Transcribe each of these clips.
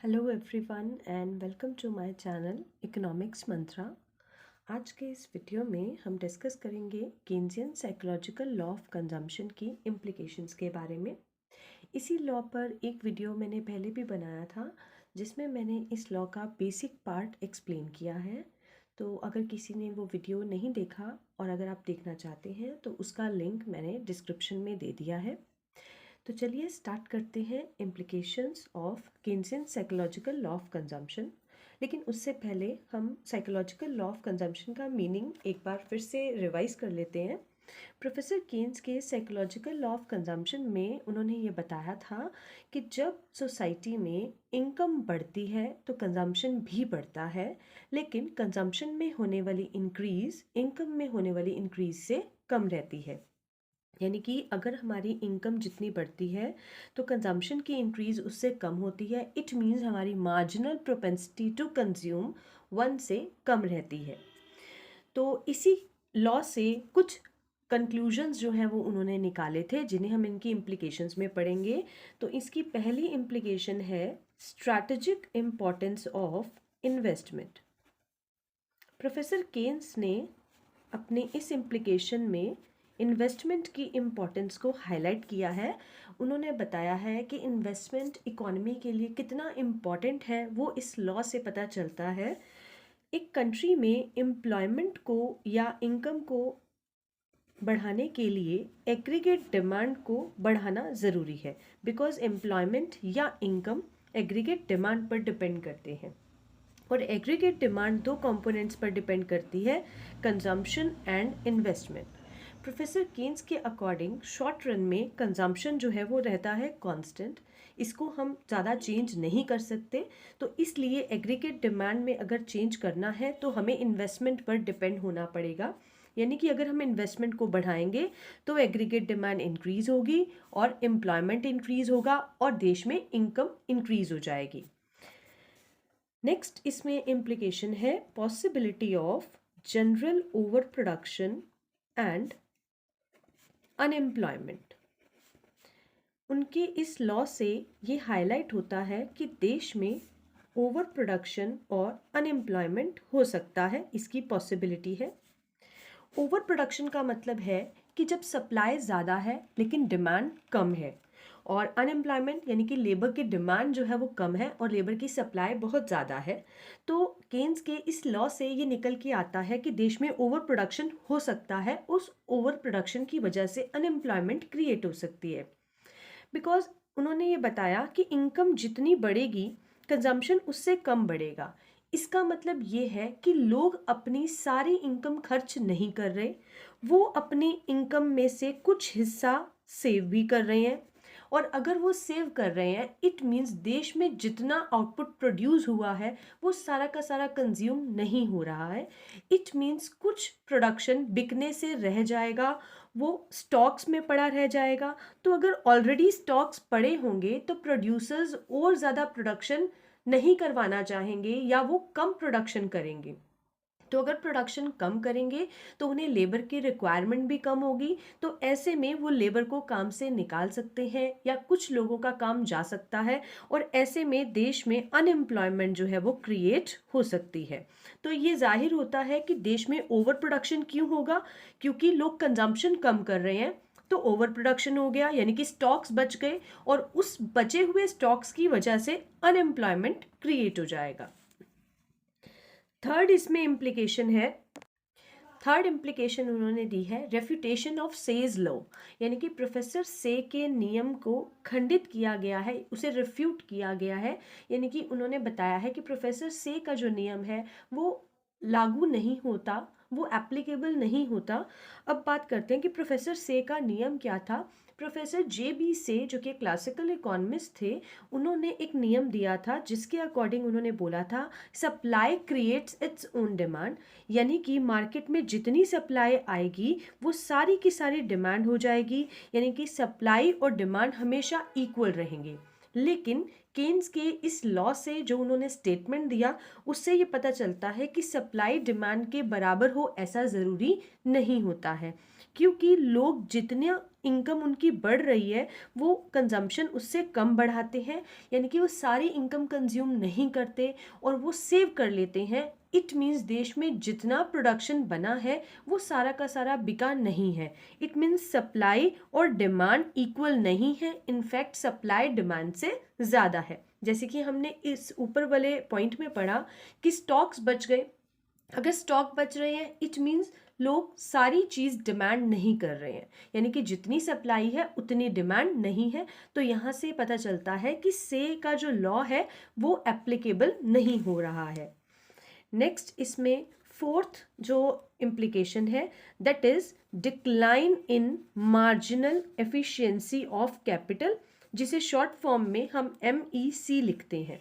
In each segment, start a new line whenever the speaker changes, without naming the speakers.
Hello everyone and welcome to my channel economics mantra. आज के इस वीडियो में हम डिस्कस करेंगे Keynesian psychological law of consumption की इम्प्लिकेशंस के बारे में। इसी लॉ पर एक वीडियो मैंने पहले भी बनाया था जिसमें मैंने इस लॉ का बेसिक पार्ट एक्सप्लेन किया है। तो अगर किसी ने वो वीडियो नहीं देखा और अगर आप देखना चाहते हैं तो उसका लिंक मैंने डिस्क्रिप्शन में दे दिया है। तो चलिए स्टार्ट करते हैं implications of Keynesian psychological law of consumption. लेकिन उससे पहले हम साइकोलॉजिकल लॉ ऑफ कंजम्पशन का मीनिंग एक बार फिर से रिवाइज कर लेते हैं। प्रोफेसर केन्स के साइकोलॉजिकल लॉ ऑफ कंजम्पशन में उन्होंने ये बताया था कि जब सोसाइटी में इनकम बढ़ती है तो कंजम्पशन भी बढ़ता है, लेकिन कंजम्पशन में होने वाली इंक्रीज इनकम में होने वाली इंक्रीज से कम रहती है। यानी कि अगर हमारी इनकम जितनी बढ़ती है तो कंजम्पशन की इंक्रीज उससे कम होती है। इट मीन्स हमारी मार्जिनल प्रोपेंसिटी टू कंज्यूम 1 से कम रहती है। तो इसी लॉ से कुछ कंक्लूजन्स जो हैं वो उन्होंने निकाले थे जिन्हें हम इनकी इम्प्लिकेशंस में पढ़ेंगे। तो इसकी पहली इम्प्लिकेशन है strategic importance of investment. Professor Keynes ने अपने इस इम्प्लिकेशन में इन्वेस्टमेंट की इम्पोर्टेंस को हाईलाइट किया है। उन्होंने बताया है कि इन्वेस्टमेंट इकोनॉमी के लिए कितना इम्पॉर्टेंट है वो इस लॉ से पता चलता है। एक कंट्री में एम्प्लॉयमेंट को या इनकम को बढ़ाने के लिए एग्रीगेट डिमांड को बढ़ाना ज़रूरी है, बिकॉज एम्प्लॉयमेंट या इनकम एग्रीगेट डिमांड पर डिपेंड करते हैं। और एग्रीगेट डिमांड दो कंपोनेंट्स पर डिपेंड करती है, consumption and investment. Professor Keynes के अकॉर्डिंग शॉर्ट रन में कंजम्पशन जो है वो रहता है कांस्टेंट, इसको हम ज़्यादा चेंज नहीं कर सकते। तो इसलिए एग्रीगेट डिमांड में अगर चेंज करना है तो हमें इन्वेस्टमेंट पर डिपेंड होना पड़ेगा। यानी कि अगर हम इन्वेस्टमेंट को बढ़ाएंगे तो एग्रीगेट डिमांड इंक्रीज होगी और एम्प्लॉयमेंट इंक्रीज होगा और देश में इनकम इंक्रीज हो जाएगी। नेक्स्ट इसमें इम्प्लिकेशन है possibility of general over production and unemployment. उनके इस लॉ से ये हाईलाइट होता है कि देश में ओवर प्रोडक्शन और अनएम्प्लॉयमेंट हो सकता है, इसकी पॉसिबिलिटी है। ओवर प्रोडक्शन का मतलब है कि जब सप्लाई ज़्यादा है लेकिन डिमांड कम है, और अनएम्प्लॉयमेंट यानी कि लेबर की डिमांड जो है वो कम है और लेबर की सप्लाई बहुत ज़्यादा है। तो केन्स के इस लॉ से ये निकल के आता है कि देश में ओवर प्रोडक्शन हो सकता है, उस ओवर प्रोडक्शन की वजह से अनएम्प्लॉयमेंट क्रिएट हो सकती है। बिकॉज उन्होंने ये बताया कि इनकम जितनी बढ़ेगी कंजम्पशन उससे कम बढ़ेगा। इसका मतलब ये है कि लोग अपनी सारी इनकम खर्च नहीं कर रहे, वो अपनी इनकम में से कुछ हिस्सा सेव भी कर रहे हैं। और अगर वो सेव कर रहे हैं इट मीन्स देश में जितना आउटपुट प्रोड्यूस हुआ है वो सारा का सारा कंज्यूम नहीं हो रहा है। इट मीन्स कुछ प्रोडक्शन बिकने से रह जाएगा, वो स्टॉक्स में पड़ा रह जाएगा। तो अगर ऑलरेडी स्टॉक्स पड़े होंगे तो प्रोड्यूसर्स और ज़्यादा प्रोडक्शन नहीं करवाना चाहेंगे या वो कम प्रोडक्शन करेंगे। तो अगर प्रोडक्शन कम करेंगे तो उन्हें लेबर की रिक्वायरमेंट भी कम होगी, तो ऐसे में वो लेबर को काम से निकाल सकते हैं या कुछ लोगों का काम जा सकता है और ऐसे में देश में अनएम्प्लॉयमेंट जो है वो क्रिएट हो सकती है। तो ये जाहिर होता है कि देश में ओवर प्रोडक्शन क्यों होगा, क्योंकि लोग कंजम्पशन कम कर रहे हैं तो ओवर प्रोडक्शन हो गया, यानी कि स्टॉक्स बच गए और उस बचे हुए स्टॉक्स की वजह से अनएम्प्लॉयमेंट क्रिएट हो जाएगा। थर्ड इसमें इम्प्लीकेशन है, थर्ड इम्प्लीकेशन उन्होंने दी है रेफ्यूटेशन ऑफ सेज लॉ। यानी कि प्रोफेसर से के नियम को खंडित किया गया है, उसे रिफ्यूट किया गया है। यानी कि उन्होंने बताया है कि प्रोफेसर से का जो नियम है वो लागू नहीं होता, वो एप्लीकेबल नहीं होता। अब बात करते हैं कि प्रोफेसर से का नियम क्या था। प्रोफेसर जे बी से जो कि क्लासिकल इकोनॉमिस्ट थे, उन्होंने एक नियम दिया था जिसके अकॉर्डिंग उन्होंने बोला था supply creates its own demand. यानी कि मार्केट में जितनी सप्लाई आएगी वो सारी की सारी डिमांड हो जाएगी, यानी कि सप्लाई और डिमांड हमेशा इक्वल रहेंगे। लेकिन केन्स के इस लॉ से जो उन्होंने स्टेटमेंट दिया उससे ये पता चलता है कि सप्लाई डिमांड के बराबर हो ऐसा ज़रूरी नहीं होता है, क्योंकि लोग जितना इनकम उनकी बढ़ रही है वो कंजम्पशन उससे कम बढ़ाते हैं, यानी कि वो सारी इनकम कंज्यूम नहीं करते और वो सेव कर लेते हैं। इट मीन्स देश में जितना प्रोडक्शन बना है वो सारा का सारा बिका नहीं है। इट मीन्स सप्लाई और डिमांड इक्वल नहीं है, इनफैक्ट सप्लाई डिमांड से ज़्यादा है। जैसे कि हमने इस ऊपर वाले पॉइंट में पढ़ा कि स्टॉक्स बच गए। अगर स्टॉक बच रहे हैं इट मीन्स लोग सारी चीज़ डिमांड नहीं कर रहे हैं, यानी कि जितनी सप्लाई है उतनी डिमांड नहीं है। तो यहाँ से पता चलता है कि से का जो लॉ है वो एप्लीकेबल नहीं हो रहा है। नेक्स्ट इसमें फोर्थ जो इम्प्लीकेशन है that is decline in marginal efficiency of capital, जिसे शॉर्ट फॉर्म में हम MEC लिखते हैं।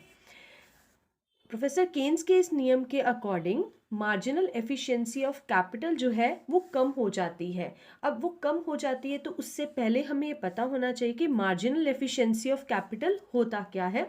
प्रोफेसर केन्स के इस नियम के according marginal efficiency of capital जो है वो कम हो जाती है। अब वो कम हो जाती है तो उससे पहले हमें ये पता होना चाहिए कि मार्जिनल एफिशिएंसी ऑफ कैपिटल होता क्या है।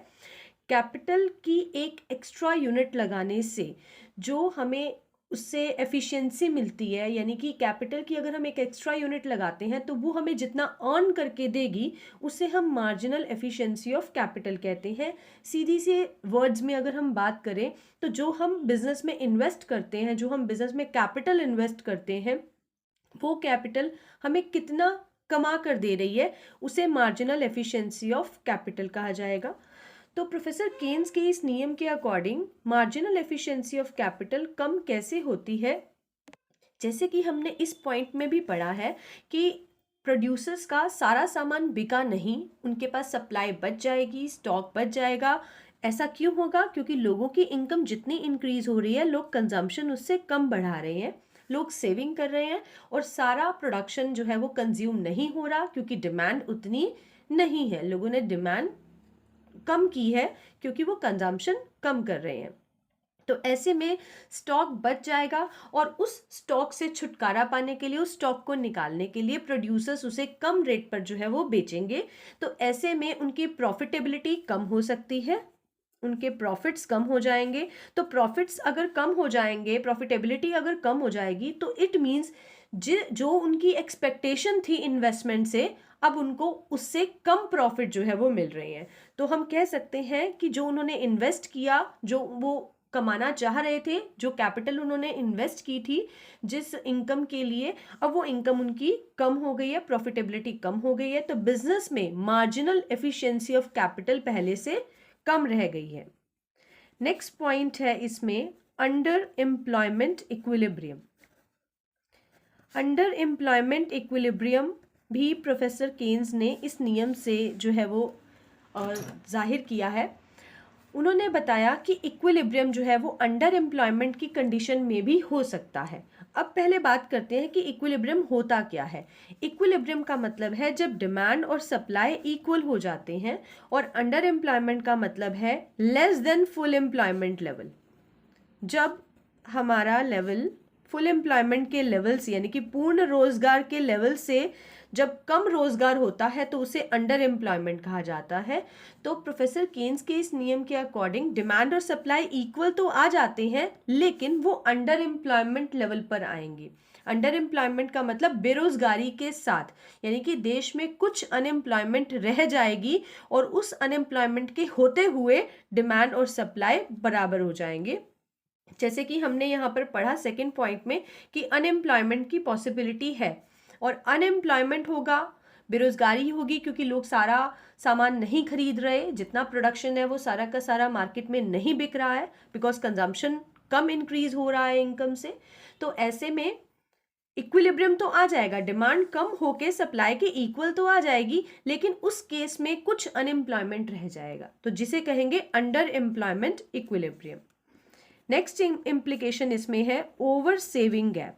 कैपिटल की एक एक्स्ट्रा यूनिट लगाने से जो हमें उससे एफिशिएंसी मिलती है, यानी कि कैपिटल की अगर हम एक एक्स्ट्रा यूनिट लगाते हैं तो वो हमें जितना अर्न करके देगी उसे हम मार्जिनल एफिशिएंसी ऑफ कैपिटल कहते हैं। सीधी से वर्ड्स में अगर हम बात करें तो जो हम बिजनेस में इन्वेस्ट करते हैं, जो हम बिजनेस में कैपिटल इन्वेस्ट करते हैं, वो कैपिटल हमें कितना कमा कर दे रही है उसे मार्जिनल एफिशिएंसी ऑफ कैपिटल कहा जाएगा। तो प्रोफेसर केन्स के इस नियम के according marginal efficiency of capital कम कैसे होती है, जैसे कि हमने इस पॉइंट में भी पढ़ा है कि प्रोड्यूसर्स का सारा सामान बिका नहीं, उनके पास सप्लाई बच जाएगी, स्टॉक बच जाएगा। ऐसा क्यों होगा? क्योंकि लोगों की इनकम जितनी इंक्रीज हो रही है लोग कंजम्पशन उससे कम बढ़ा रहे हैं, लोग सेविंग कर रहे हैं और सारा प्रोडक्शन जो है वो कंज्यूम नहीं हो रहा क्योंकि डिमांड उतनी नहीं है। लोगों ने डिमांड कम की है क्योंकि वो कंजम्पशन कम कर रहे हैं। तो ऐसे में स्टॉक बच जाएगा और उस स्टॉक से छुटकारा पाने के लिए, उस स्टॉक को निकालने के लिए प्रोड्यूसर्स उसे कम रेट पर जो है वो बेचेंगे। तो ऐसे में उनकी प्रॉफिटेबिलिटी कम हो सकती है, उनके प्रॉफिट्स कम हो जाएंगे। तो प्रॉफिट्स अगर कम हो जाएंगे, प्रॉफिटेबिलिटी अगर कम हो जाएगी तो इट मीन्स जो उनकी एक्सपेक्टेशन थी इन्वेस्टमेंट से, अब उनको उससे कम प्रॉफिट जो है वो मिल रही है। तो हम कह सकते हैं कि जो उन्होंने इन्वेस्ट किया, जो वो कमाना चाह रहे थे, जो कैपिटल उन्होंने इन्वेस्ट की थी जिस इनकम के लिए, अब वो इनकम उनकी कम हो गई है, प्रॉफिटेबिलिटी कम हो गई है। तो बिजनेस में मार्जिनल एफिशिएंसी ऑफ कैपिटल पहले से कम रह गई है। नेक्स्ट पॉइंट है इसमें under employment equilibrium. Under employment equilibrium भी प्रोफेसर केन्स ने इस नियम से जो है वो जाहिर किया है। उन्होंने बताया कि इक्विलिब्रियम जो है वो अंडर एम्प्लॉयमेंट की कंडीशन में भी हो सकता है। अब पहले बात करते हैं कि इक्विलिब्रियम होता क्या है। इक्विलिब्रियम का मतलब है जब डिमांड और सप्लाई इक्वल हो जाते हैं, और अंडर एम्प्लॉयमेंट का मतलब है less than full employment level. जब हमारा लेवल फुल एम्प्लॉयमेंट के लेवल से, यानी कि पूर्ण रोजगार के लेवल से जब कम रोजगार होता है तो उसे अंडर एम्प्लॉयमेंट कहा जाता है। तो प्रोफेसर केन्स के इस नियम के अकॉर्डिंग डिमांड और सप्लाई इक्वल तो आ जाते हैं लेकिन वो अंडर एम्प्लॉयमेंट लेवल पर आएंगे। अंडर एम्प्लॉयमेंट का मतलब बेरोजगारी के साथ, यानी कि देश में कुछ अनएम्प्लॉयमेंट रह जाएगी और उस अनएम्प्लॉयमेंट के होते हुए डिमांड और सप्लाई बराबर हो जाएंगे। जैसे कि हमने यहाँ पर पढ़ा सेकेंड पॉइंट में कि अनएम्प्लॉयमेंट की पॉसिबिलिटी है, और अनएम्प्लॉयमेंट होगा, बेरोजगारी होगी क्योंकि लोग सारा सामान नहीं खरीद रहे, जितना प्रोडक्शन है वो सारा का सारा मार्केट में नहीं बिक रहा है बिकॉज कंजम्पशन कम इंक्रीज हो रहा है इनकम से। तो ऐसे में इक्विलिब्रियम तो आ जाएगा, डिमांड कम होके सप्लाई के इक्वल तो आ जाएगी, लेकिन उस केस में कुछ अनएम्प्लॉयमेंट रह जाएगा, तो जिसे कहेंगे under employment equilibrium. Next implication इसमें है over saving gap.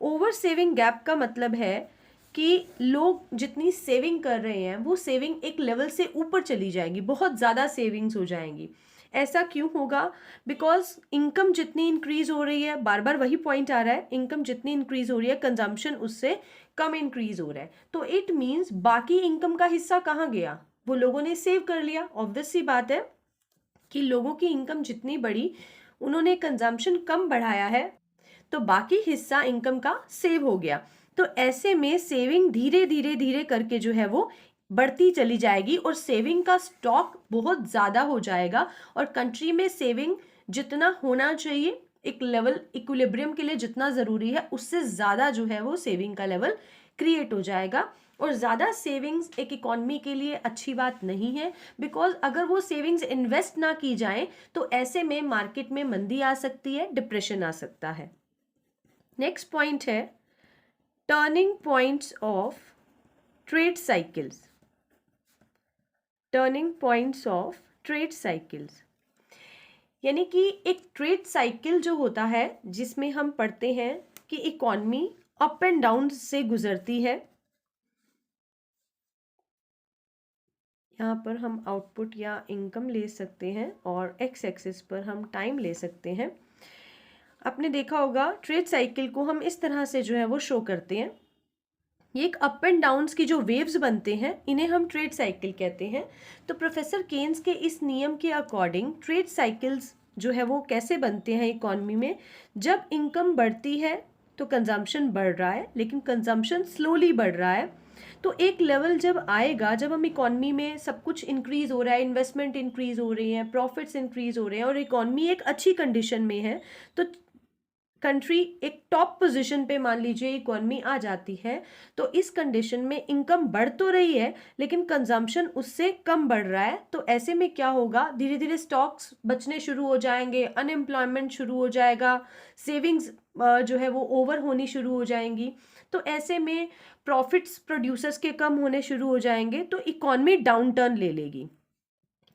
Over saving gap का मतलब है कि लोग जितनी सेविंग कर रहे हैं वो सेविंग एक लेवल से ऊपर चली जाएगी, बहुत ज़्यादा सेविंग्स हो जाएंगी। ऐसा क्यों होगा? बिकॉज इनकम जितनी इंक्रीज हो रही है, बार बार वही पॉइंट आ रहा है, इनकम जितनी इंक्रीज हो रही है कंजम्पशन उससे कम इंक्रीज हो रहा है। तो इट मीन्स बाकी इनकम का हिस्सा कहाँ गया? वो लोगों ने सेव कर लिया। ऑब्वियस सी बात है कि लोगों की इनकम जितनी बढ़ी, उन्होंने कंजम्पशन कम बढ़ाया है तो बाकी हिस्सा इनकम का सेव हो गया। तो ऐसे में सेविंग धीरे धीरे धीरे करके जो है वो बढ़ती चली जाएगी और सेविंग का स्टॉक बहुत ज़्यादा हो जाएगा और कंट्री में सेविंग जितना होना चाहिए एक लेवल इक्विलिब्रियम के लिए जितना ज़रूरी है उससे ज़्यादा जो है वो सेविंग का लेवल क्रिएट हो जाएगा। और ज़्यादा सेविंग्स एक इकॉनमी के लिए अच्छी बात नहीं है, बिकॉज अगर वो सेविंग्स इन्वेस्ट ना की जाए तो ऐसे में मार्केट में मंदी आ सकती है, डिप्रेशन आ सकता है। नेक्स्ट पॉइंट है turning points of trade cycles. Turning points of trade cycles यानी कि एक ट्रेड साइकिल जो होता है जिसमें हम पढ़ते हैं कि इकॉनमी अप एंड डाउन से गुजरती है। यहाँ पर हम आउटपुट या इनकम ले सकते हैं और एक्स एक्सिस पर हम टाइम ले सकते हैं। आपने देखा होगा ट्रेड साइकिल को हम इस तरह से जो है वो शो करते हैं। ये एक अप एंड डाउन्स की जो वेव्स बनते हैं इन्हें हम ट्रेड साइकिल कहते हैं। तो प्रोफेसर केन्स के इस नियम के अकॉर्डिंग ट्रेड साइकिल्स जो है वो कैसे बनते हैं इकॉनमी में, जब इनकम बढ़ती है तो कंजम्पशन बढ़ रहा है लेकिन कंजम्पशन स्लोली बढ़ रहा है। तो एक लेवल जब आएगा जब हम इकॉनमी में सब कुछ इंक्रीज हो रहा है, इन्वेस्टमेंट इंक्रीज हो रही है, प्रॉफिट्स इंक्रीज हो रहे हैं और इकॉनमी एक अच्छी कंडीशन में है, तो कंट्री एक टॉप पोजीशन पे मान लीजिए इकॉनमी आ जाती है, तो इस कंडीशन में इनकम बढ़ तो रही है लेकिन कंजम्पशन उससे कम बढ़ रहा है। तो ऐसे में क्या होगा, धीरे धीरे स्टॉक्स बचने शुरू हो जाएंगे, अनएम्प्लॉयमेंट शुरू हो जाएगा, सेविंग्स जो है वो ओवर होनी शुरू हो जाएंगी। तो ऐसे में प्रॉफिट्स प्रोड्यूसर्स के कम होने शुरू हो जाएंगे, तो इकॉनमी डाउन टर्न ले लेगी।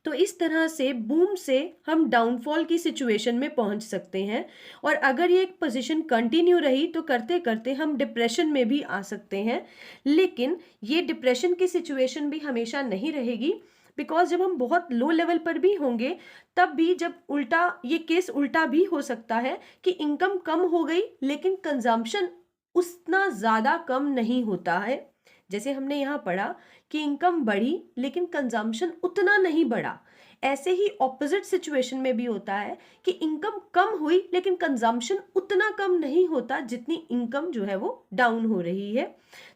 तो इस तरह से बूम से हम डाउनफॉल की सिचुएशन में पहुंच सकते हैं और अगर ये एक पोजीशन कंटिन्यू रही तो करते करते हम डिप्रेशन में भी आ सकते हैं। लेकिन ये डिप्रेशन की सिचुएशन भी हमेशा नहीं रहेगी, बिकॉज जब हम बहुत लो लेवल पर भी होंगे तब भी जब उल्टा ये केस उल्टा भी हो सकता है कि इनकम कम हो गई लेकिन कंजम्पशन उतना ज़्यादा कम नहीं होता है। जैसे हमने यहाँ पढ़ा कि इनकम बढ़ी लेकिन कंजम्पशन उतना नहीं बढ़ा, ऐसे ही ऑपोजिट सिचुएशन में भी होता है कि इनकम कम हुई लेकिन कंजम्पशन उतना कम नहीं होता जितनी इनकम जो है वो डाउन हो रही है।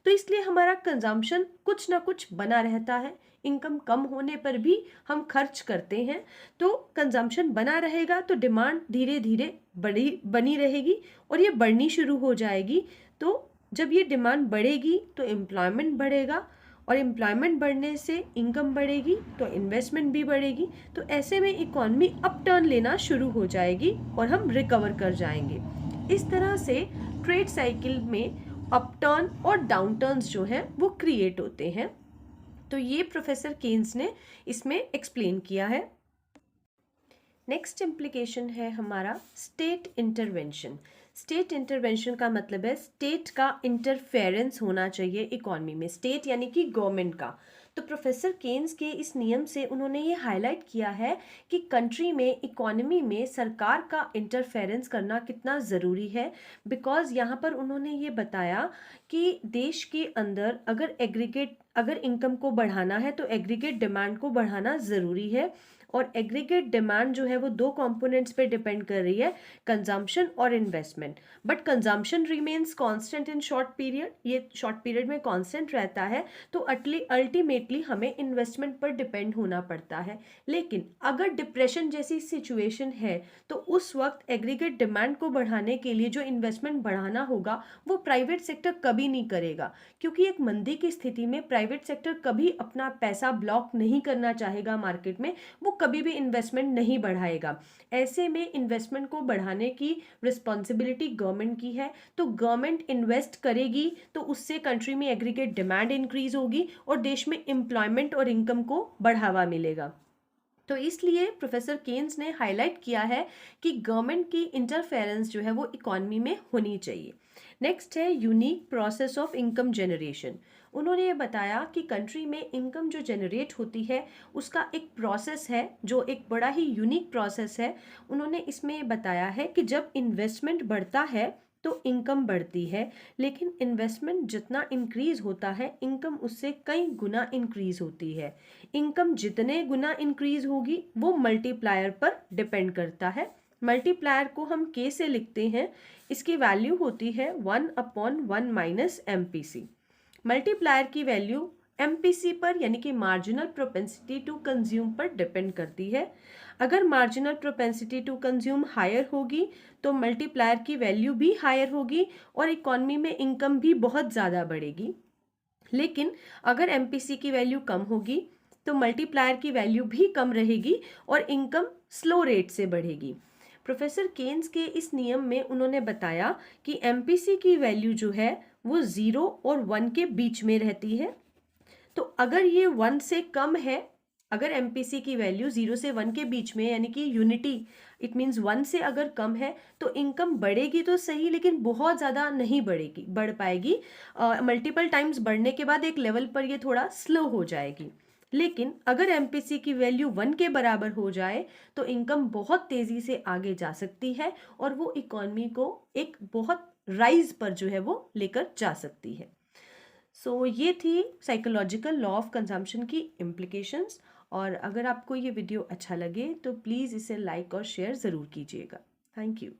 तो इसलिए हमारा कंजम्पशन कुछ ना कुछ बना रहता है, इनकम कम होने पर भी हम खर्च करते हैं, तो कंजम्पशन बना रहेगा तो डिमांड धीरे धीरे बनी रहेगी और ये बढ़नी शुरू हो जाएगी। तो जब ये डिमांड बढ़ेगी तो एम्प्लॉयमेंट बढ़ेगा और एम्प्लॉयमेंट बढ़ने से इनकम बढ़ेगी तो इन्वेस्टमेंट भी बढ़ेगी। तो ऐसे में इकॉनमी अप टर्न लेना शुरू हो जाएगी और हम रिकवर कर जाएंगे। इस तरह से ट्रेड साइकिल में अप टर्न और डाउन टर्न्स जो हैं वो क्रिएट होते हैं। तो ये प्रोफेसर केन्स ने इसमें एक्सप्लेन किया है। नेक्स्ट इम्प्लीकेशन है हमारा स्टेट इंटरवेंशन। स्टेट इंटरवेंशन का मतलब है स्टेट का इंटरफेरेंस होना चाहिए इकॉनमी में, स्टेट यानी कि गवर्नमेंट का। तो प्रोफेसर केन्स के इस नियम से उन्होंने ये हाईलाइट किया है कि कंट्री में इकॉनमी में सरकार का इंटरफेरेंस करना कितना ज़रूरी है। बिकॉज यहाँ पर उन्होंने ये बताया कि देश के अंदर अगर इनकम को बढ़ाना है तो एग्रीगेट डिमांड को बढ़ाना ज़रूरी है और एग्रीगेट डिमांड जो है वो दो कंपोनेंट्स पे डिपेंड कर रही है, कंजम्पशन और investment. But consumption remains constant in short period, ये शॉर्ट पीरियड में कांस्टेंट रहता है, तो अल्टीमेटली हमें इन्वेस्टमेंट पर डिपेंड होना पड़ता है। लेकिन अगर डिप्रेशन जैसी सिचुएशन है तो उस वक्त एग्रीगेट डिमांड को बढ़ाने के लिए जो इन्वेस्टमेंट बढ़ाना होगा वो प्राइवेट सेक्टर कभी नहीं करेगा, क्योंकि एक मंदी की स्थिति में प्राइवेट सेक्टर कभी अपना पैसा ब्लॉक नहीं करना चाहेगा मार्केट में, वो कभी भी इन्वेस्टमेंट नहीं बढ़ाएगा। ऐसे में इन्वेस्टमेंट को बढ़ाने की रिस्पॉन्सिबिलिटी गवर्नमेंट की है, तो गवर्नमेंट इन्वेस्ट करेगी तो उससे कंट्री में एग्रीगेट डिमांड इंक्रीज होगी और देश में एम्प्लॉयमेंट और इनकम को बढ़ावा मिलेगा। तो इसलिए प्रोफेसर केन्स ने हाईलाइट किया है कि गवर्नमेंट की इंटरफेरेंस जो है वो इकॉनमी में होनी चाहिए। नेक्स्ट है unique process of income generation. उन्होंने ये बताया कि कंट्री में इनकम जो जनरेट होती है उसका एक प्रोसेस है जो एक बड़ा ही यूनिक प्रोसेस है। उन्होंने इसमें बताया है कि जब इन्वेस्टमेंट बढ़ता है तो इनकम बढ़ती है, लेकिन इन्वेस्टमेंट जितना इंक्रीज होता है इनकम उससे कई गुना इंक्रीज होती है। इनकम जितने गुना इंक्रीज होगी वो मल्टीप्लायर पर डिपेंड करता है। मल्टीप्लायर को हम के से लिखते हैं, इसकी वैल्यू होती है 1/1 माइनस MPC। मल्टीप्लायर की वैल्यू MPC पर यानी कि मार्जिनल प्रोपेंसिटी टू कंज्यूम पर डिपेंड करती है। अगर marginal propensity to consume higher होगी तो मल्टीप्लायर की वैल्यू भी हायर होगी और इकॉनमी में इनकम भी बहुत ज़्यादा बढ़ेगी। लेकिन अगर MPC की वैल्यू कम होगी तो मल्टीप्लायर की वैल्यू भी कम रहेगी और इनकम स्लो रेट से बढ़ेगी। प्रोफेसर केन्स के इस नियम में उन्होंने बताया कि MPC की वैल्यू जो है वो 0 और 1 के बीच में रहती है। तो अगर ये 1 से कम है, अगर MPC की वैल्यू 0 से 1 के बीच में यानी कि यूनिटी, इट मीन्स 1 से अगर कम है तो इनकम बढ़ेगी तो सही, लेकिन बहुत ज़्यादा नहीं बढ़ पाएगी। मल्टीपल टाइम्स बढ़ने के बाद एक लेवल पर ये थोड़ा स्लो हो जाएगी। लेकिन अगर MPC की वैल्यू 1 के बराबर हो जाए तो इनकम बहुत तेज़ी से आगे जा सकती है और वो इकॉनमी को एक बहुत राइज पर जो है वो लेकर जा सकती है। सो ये थी साइकोलॉजिकल लॉ ऑफ कंजम्पशन की इम्प्लीकेशंस। और अगर आपको ये वीडियो अच्छा लगे तो प्लीज़ इसे लाइक और शेयर ज़रूर कीजिएगा। Thank you.